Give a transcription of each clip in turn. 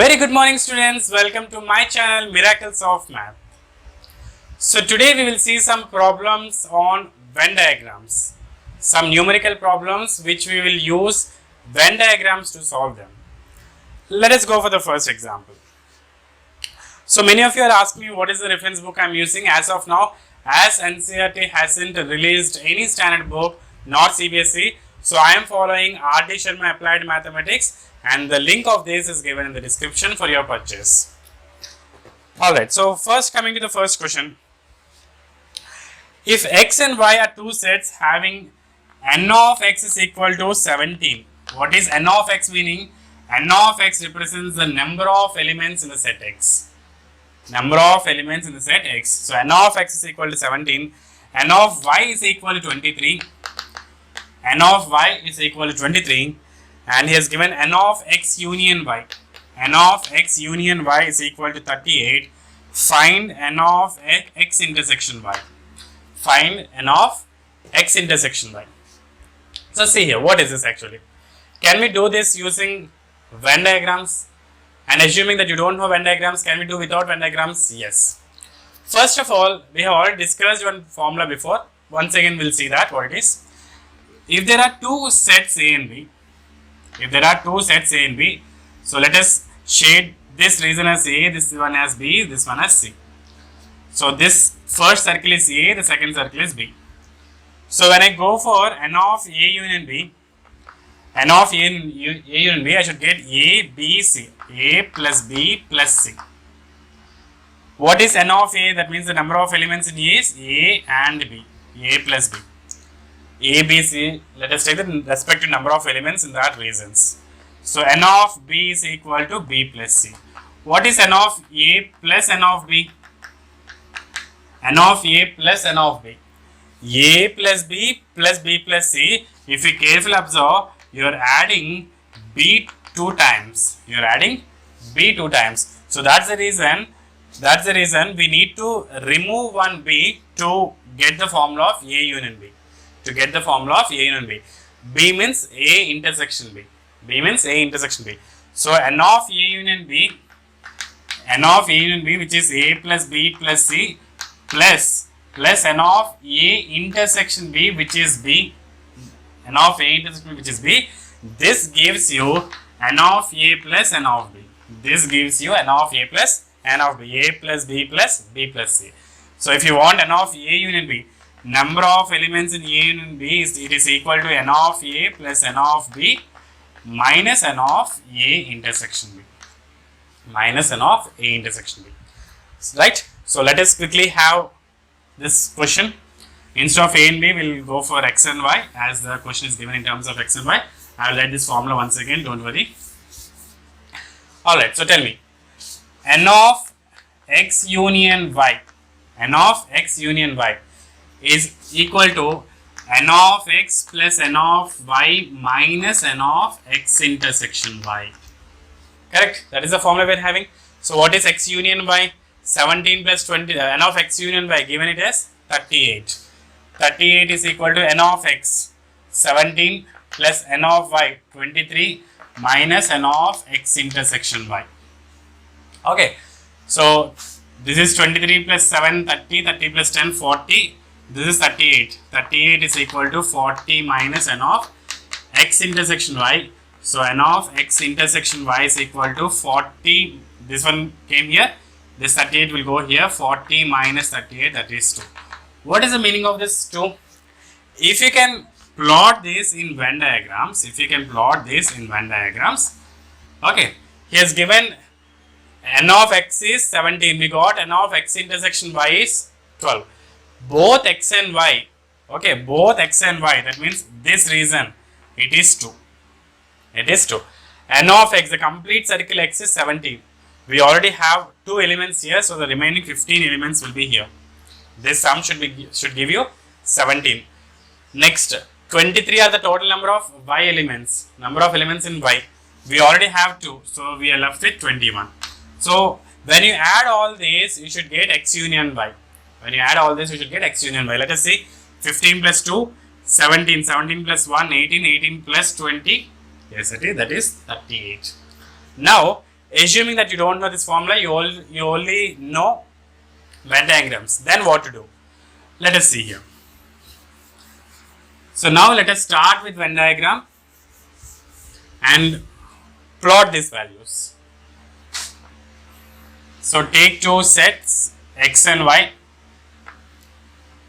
Very good morning students, welcome to my channel Miracles of Math. So today we will see some problems on Venn diagrams, some numerical problems which we will use Venn diagrams to solve them. Let us go for the first example. So many of you are asking me what is the reference book I am using as of now, as NCERT hasn't released any standard book, not CBSE. So I am following R.D. Sharma Applied Mathematics, and the link of this is given in the description for your purchase. Alright, so first coming to the first question. If x and y are two sets having n of x is equal to 17, what is n of x meaning? N of x represents the number of elements in the set x. Number of elements in the set x. So n of x is equal to 17, n of y is equal to 23, n of y is equal to 23, and he has given n of x union y. N of x union y is equal to 38. Find n of x intersection y. Find n of x intersection y. So see here, what is this actually? Can we do this using Venn diagrams? And assuming that you don't know Venn diagrams, can we do without Venn diagrams? Yes. First of all, we have already discussed one formula before. Once again, we'll see that what it is. If there are two sets A and B, so let us shade this region as A, this one as B, this one as C. So this first circle is A, the second circle is B. So when I go for n of A union B, n of A union B, I should get A, B, C. A plus B plus C. What is n of A? That means the number of elements in A is A and B. A plus B. A, B, C. Let us take the respective number of elements in that regions. So n of B is equal to B plus C. What is n of A plus n of B? N of A plus n of B. A plus B plus B plus C. If you carefully observe, you are adding B two times. You are adding B two times. So that's the reason we need to remove one B to get the formula of A union B. To get the formula of A union B. B means A intersection B. B means A intersection B. So n of A union B, which is A plus B plus C, plus n of A intersection B, which is B, n of A intersection B, which is B. This gives you n of A plus n of B. This gives you n of A plus n of B. A plus B plus B plus C. So if you want n of A union B, number of elements in A union B is equal to n of A plus n of B minus n of A intersection B. Minus n of A intersection B. Right? So let us quickly have this question. Instead of A and B, we will go for x and y, as the question is given in terms of x and y. I will write this formula once again, don't worry. Alright, so tell me, n of x union y, n of x union y is equal to n of x plus n of y minus n of x intersection y. Correct? That is the formula we are having. So what is x union y? 17 plus 20, n of x union y, given it as 38. 38 is equal to n of x 17 plus n of y 23 minus n of x intersection y. Okay. So this is 23 plus 7, 30, 30 plus 10, 40. This is 38. 38 is equal to 40 minus n of x intersection y. So n of x intersection y is equal to 40. This one came here. This 38 will go here. 40 minus 38, that is 2. What is the meaning of this 2? If you can plot this in Venn diagrams, okay, he has given n of x is 17. We got n of x intersection y is 12. Both x and y, okay, both x and y, that means this region, it is 2. It is 2. N of x, the complete circle x is 17. We already have 2 elements here, so the remaining 15 elements will be here. This sum should give you 17. Next, 23 are the total number of y elements. Number of elements in y. We already have 2, so we are left with 21. So when you add all these, you should get x union y. When you add all this, you should get x union y. Let us see. 15 plus 2, 17. 17 plus 1, 18. 18 plus 20. Yes, that is 38. Now, Assuming that you don't know this formula, you only know Venn diagrams. Then what to do? Let us see here. So now let us start with Venn diagram and plot these values. So take two sets x and y.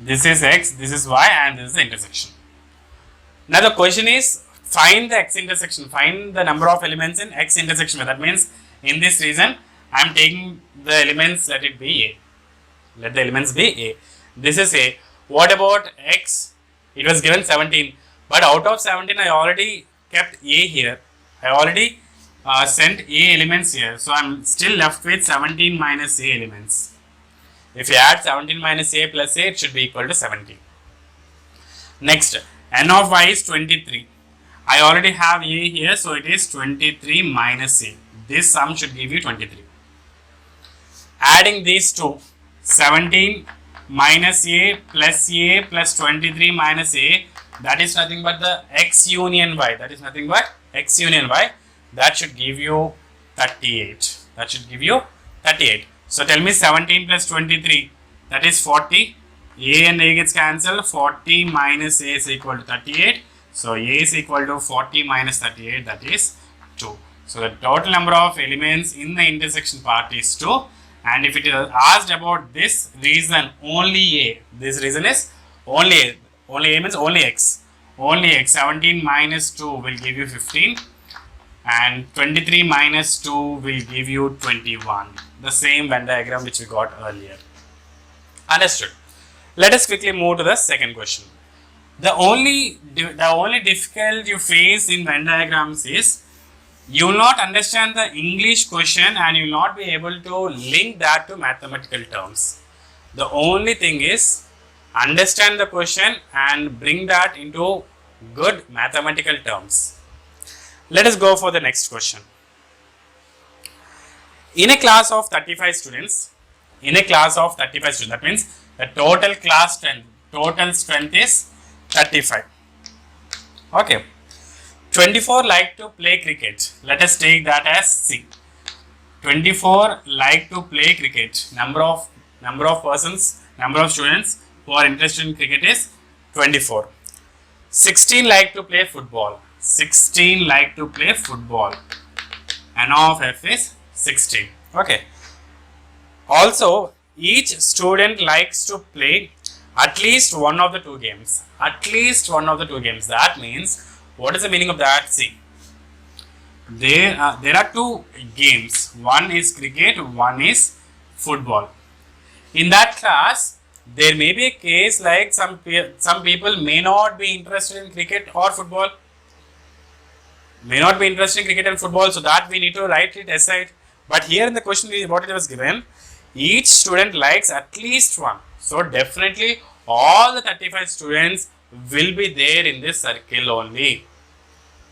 This is x, this is y, and this is the intersection. Now the question is, find the x intersection, find the number of elements in x intersection. That means in this region I am taking the elements, let it be a. Let the elements be a. This is a. What about x? It was given 17, but out of 17 I already kept a here. I already sent a elements here, so I am still left with 17 minus a elements. If you add 17 minus a plus a, it should be equal to 17. Next, n of y is 23. I already have a here, so it is 23 minus a. This sum should give you 23. Adding these two, 17 minus a plus 23 minus a, that is nothing but the x union y. That is nothing but x union y. That should give you 38. That should give you 38. So tell me 17 plus 23, that is 40. A and a gets cancelled. 40 minus a is equal to 38. So a is equal to 40 minus 38, that is 2. So the total number of elements in the intersection part is 2. And if it is asked about this reason, only a. This reason is only a. Only a means only x. Only x. 17 minus 2 will give you 15. And 23 minus 2 will give you 21. The same Venn diagram which we got earlier. Understood. Let us quickly move to the second question. The only difficulty you face in Venn diagrams is you will not understand the English question and you will not be able to link that to mathematical terms. The only thing is understand the question and bring that into good mathematical terms. Let us go for the next question. In a class of 35 students, that means the total class strength is 35. Okay. 24 like to play cricket. Let us take that as C. 24 like to play cricket. Number of students who are interested in cricket is 24. 16 like to play football. 16 like to play football. N of F is 16. Okay. Also, each student likes to play at least one of the two games. At least one of the two games. That means, what is the meaning of that? See, there are two games. One is cricket, one is football. In that class, there may be a case like some people may not be interested in cricket or football. May not be interested in cricket and football, so that we need to write it aside. But here in the question, what it was given, each student likes at least one. So definitely all the 35 students will be there in this circle only.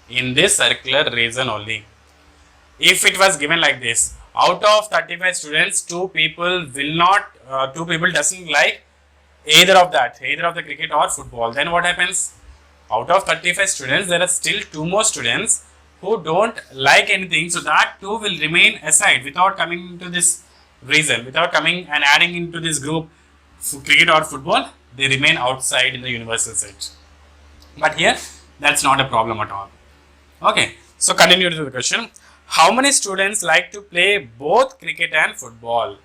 In this circular region only. If it was given like this, out of 35 students, two people doesn't like either of the cricket or football. Then what happens? Out of 35 students, there are still two more students who don't like anything. So that two will remain aside without coming into this region, without coming and adding into this group cricket or football. They remain outside in the universal set. But here, that's not a problem at all. Okay, so continue to the question. How many students like to play both cricket and football?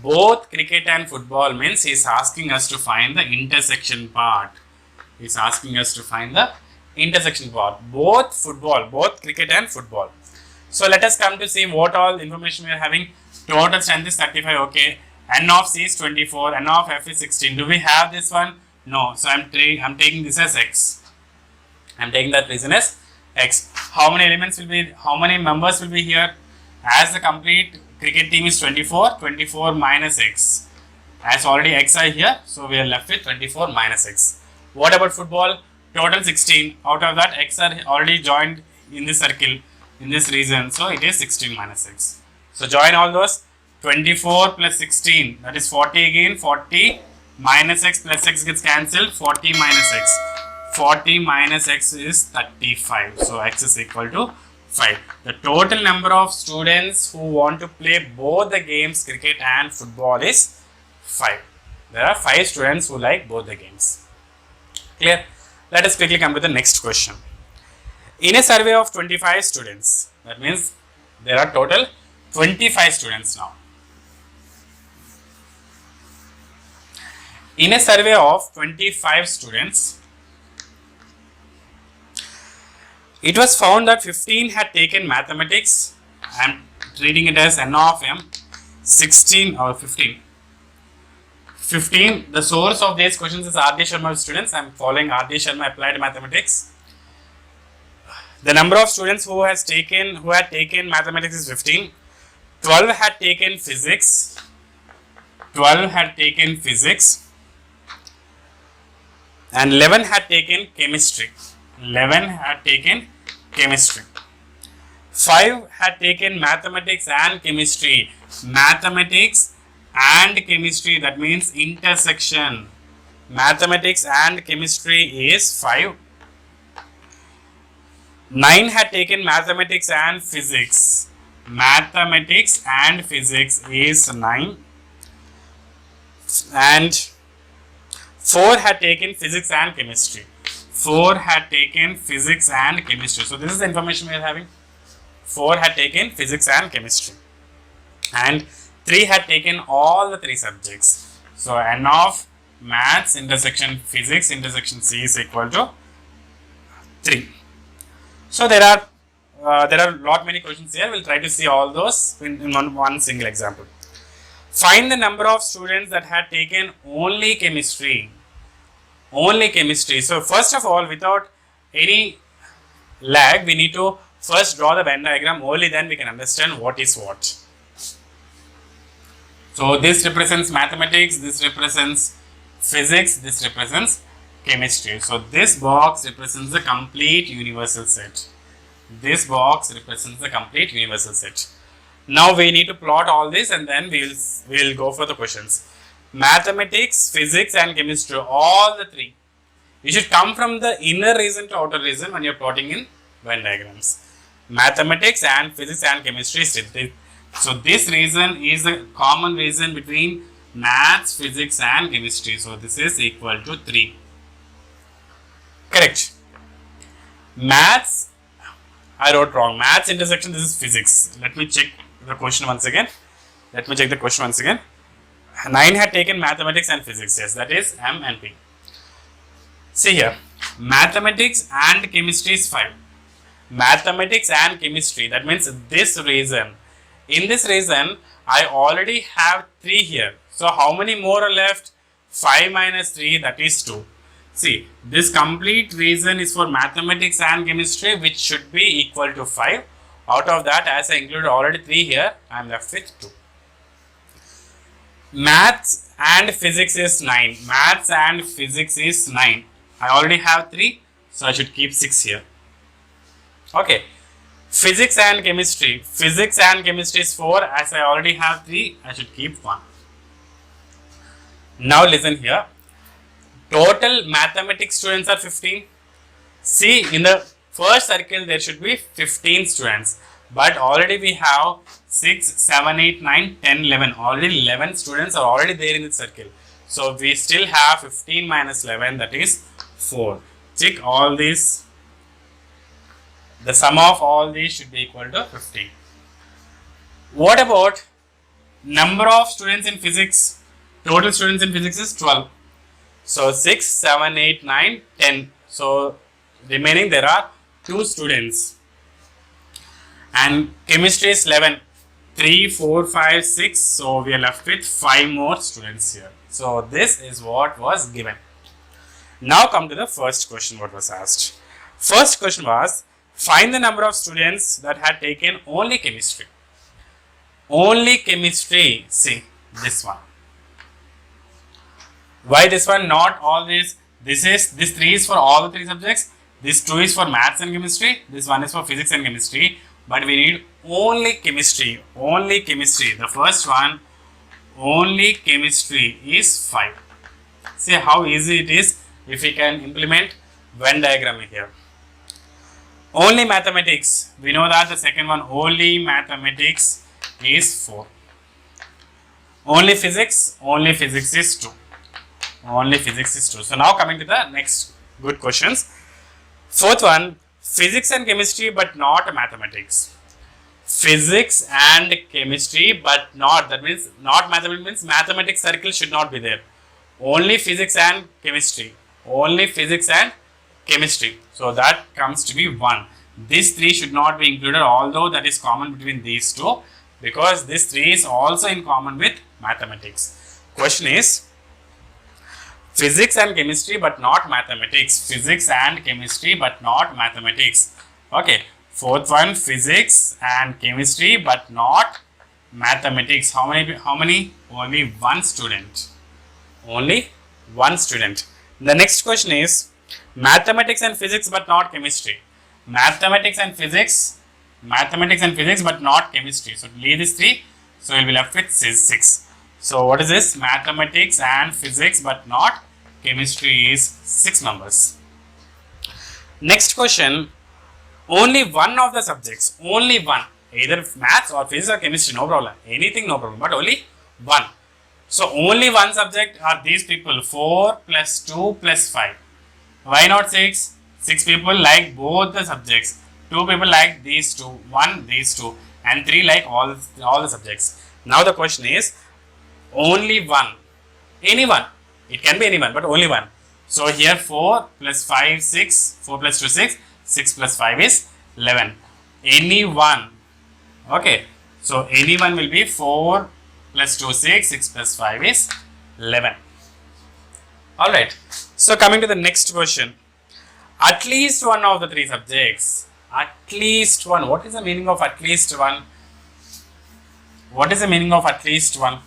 Both cricket and football means he is asking us to find the intersection part. He is asking us to find the intersection part. Both cricket and football. So let us come to see what all information we are having. Total strength is 35. Okay. N of C is 24. N of F is 16. Do we have this one? No. So I'm taking this as X. I'm taking that reason as X. How many members will be here? As the complete cricket team is 24 minus X. As already X are here, so we are left with 24 minus X. What about football? Total 16. Out of that, X are already joined in this circle, in this region. So it is 16 minus X. So join all those. 24 plus 16, that is 40 again. 40 minus X plus X gets cancelled. 40 minus X. 40 minus X is 35. So X is equal to 5. The total number of students who want to play both the games, cricket and football, is 5. There are 5 students who like both the games. Clear? Let us quickly come to the next question. In a survey of 25 students, that means there are total 25 students now. In a survey of 25 students, it was found that 15 had taken mathematics. I am treating it as N of M. 16 or 15. 15. The source of these questions is R.D. Sharma students. I am following R.D. Sharma Applied Mathematics. The number of students who had taken mathematics is 15. 12 had taken physics. 12 had taken physics. And 11 had taken chemistry. 11 had taken chemistry. 5 had taken mathematics and chemistry. Mathematics and chemistry, that means intersection. Mathematics and chemistry is 5. 9 had taken mathematics and physics. Mathematics and physics is 9. And 4 had taken physics and chemistry. 4 had taken physics and chemistry. So this is the information we are having. 4 had taken physics and chemistry. And 3 had taken all the 3 subjects. So N of maths intersection physics intersection C is equal to 3. So there are lot many questions here. We'll try to see all those in one single example. Find the number of students that had taken only chemistry. Only chemistry. So first of all, without any lag, we need to first draw the Venn diagram. Only then we can understand what is what. So this represents mathematics, this represents physics, this represents chemistry. So this box represents the complete universal set. This box represents the complete universal set. Now we need to plot all this and then we'll go for the questions. Mathematics, physics and chemistry, all the 3. You should come from the inner region to outer region when you are plotting in Venn diagrams. Mathematics and physics and chemistry. So this region is a common region between maths, physics and chemistry. So this is equal to 3. Correct. Maths, I wrote wrong. Maths intersection, this is physics. Let me check the question once again. 9 had taken mathematics and physics. Yes, that is M and P. See here, mathematics and chemistry is 5. Mathematics and chemistry, that means this region. In this region, I already have 3 here. So how many more are left? 5 minus 3, that is 2. See, this complete region is for mathematics and chemistry, which should be equal to 5. Out of that, as I included already 3 here, I am left with 2. Maths and physics is 9. Maths and physics is 9. I already have 3, so I should keep 6 here. Okay. Physics and chemistry. Physics and chemistry is 4. As I already have 3, I should keep 1. Now listen here. Total mathematics students are 15. See, in the first circle there should be 15 students. But already we have 6, 7, 8, 9, 10, 11. Already 11 students are already there in the circle. So we still have 15 minus 11, that is 4. Check all these. The sum of all these should be equal to 15. What about number of students in physics? Total students in physics is 12. So 6, 7, 8, 9, 10. So remaining there are 2 students. And chemistry is 11. 3, 4, 5, 6. So we are left with 5 more students here. So this is what was given. Now come to the first question what was asked. First question was, find the number of students that had taken only chemistry. Only chemistry. See, this one. Why this one? Not all this. This 3 is for all the 3 subjects. This 2 is for maths and chemistry. This 1 is for physics and chemistry. But we need only chemistry. Only chemistry. The first one, only chemistry is 5. See how easy it is if we can implement Venn diagram here. Only mathematics. We know that the second one, only mathematics is 4. Only physics is 2. Only physics is 2. So now coming to the next good questions. Fourth one, physics and chemistry but not mathematics. Physics and chemistry but not, that means not mathematics, means mathematics circle should not be there. Only physics and chemistry. Only physics and chemistry. So that comes to be 1. These 3 should not be included, although that is common between these 2, because this 3 is also in common with mathematics. Question is physics and chemistry but not mathematics. Physics and chemistry but not mathematics. Okay. Fourth one, physics and chemistry but not mathematics. How many? Only one student. Only one student. The next question is mathematics and physics but not chemistry. Mathematics and physics but not chemistry. So leave this 3. So we will be left with 6. So what is this? Mathematics and physics but not chemistry is 6 numbers. Next question. Only one of the subjects, only one, either maths or physics or chemistry, no problem, anything no problem, but only one. So only one subject are these people, 4 plus 2 plus 5. Why not 6? 6 people like both the subjects, 2 people like these 2, 1 these 2, and 3 like all the subjects. Now the question is only one, anyone, it can be anyone, but only one. So here 4 plus 5 6, 4 plus 2 6, 6 plus 5 is 11. Anyone. Okay. So anyone will be 4 plus 2 6, 6 plus 5 is 11. Alright. So coming to the next question. At least one of the 3 subjects. At least one. What is the meaning of at least one? What is the meaning of at least one?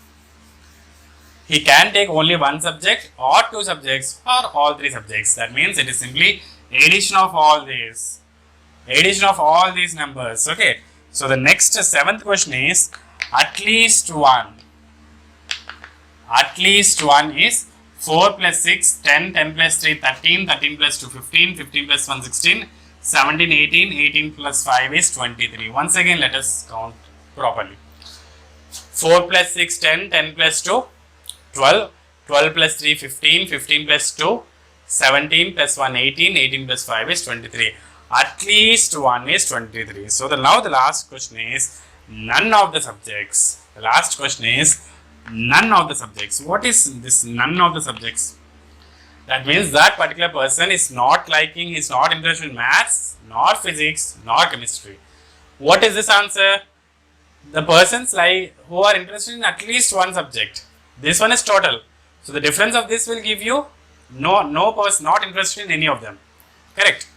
He can take only one subject or 2 subjects or all 3 subjects. That means it is simply addition of all these. Addition of all these numbers. Okay. So the next 7th question is at least one. At least one is 4 plus 6, 10, 10 plus 3, 13, 13 plus 2, 15, 15 plus 1, 16, 17, 18, 18 plus 5 is 23. Once again, let us count properly. 4 plus 6, 10, 10 plus 2, 12, 12 plus 3, 15, 15 plus 2, 17 plus 1, 18, 18 plus 5 is 23. At least one is 23. So now the last question is none of the subjects. The last question is none of the subjects. What is this none of the subjects? That means that particular person is not liking, is not interested in maths, nor physics, nor chemistry. What is this answer? The persons who are interested in at least one subject. This one is total. So the difference of this will give you no person not interested in any of them. Correct.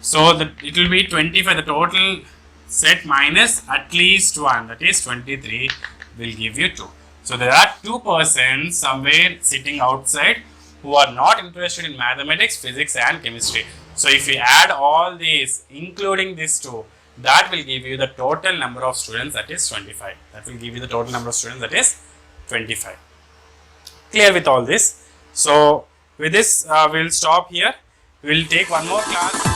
So it will be 25, the total set minus at least one, that is 23 will give you 2. So there are 2 persons somewhere sitting outside who are not interested in mathematics, physics and chemistry. So if we add all these including these 2, that will give you the total number of students, that is 25. That will give you the total number of students, that is 25. Clear with all this? So with this we will stop here. We will take one more class.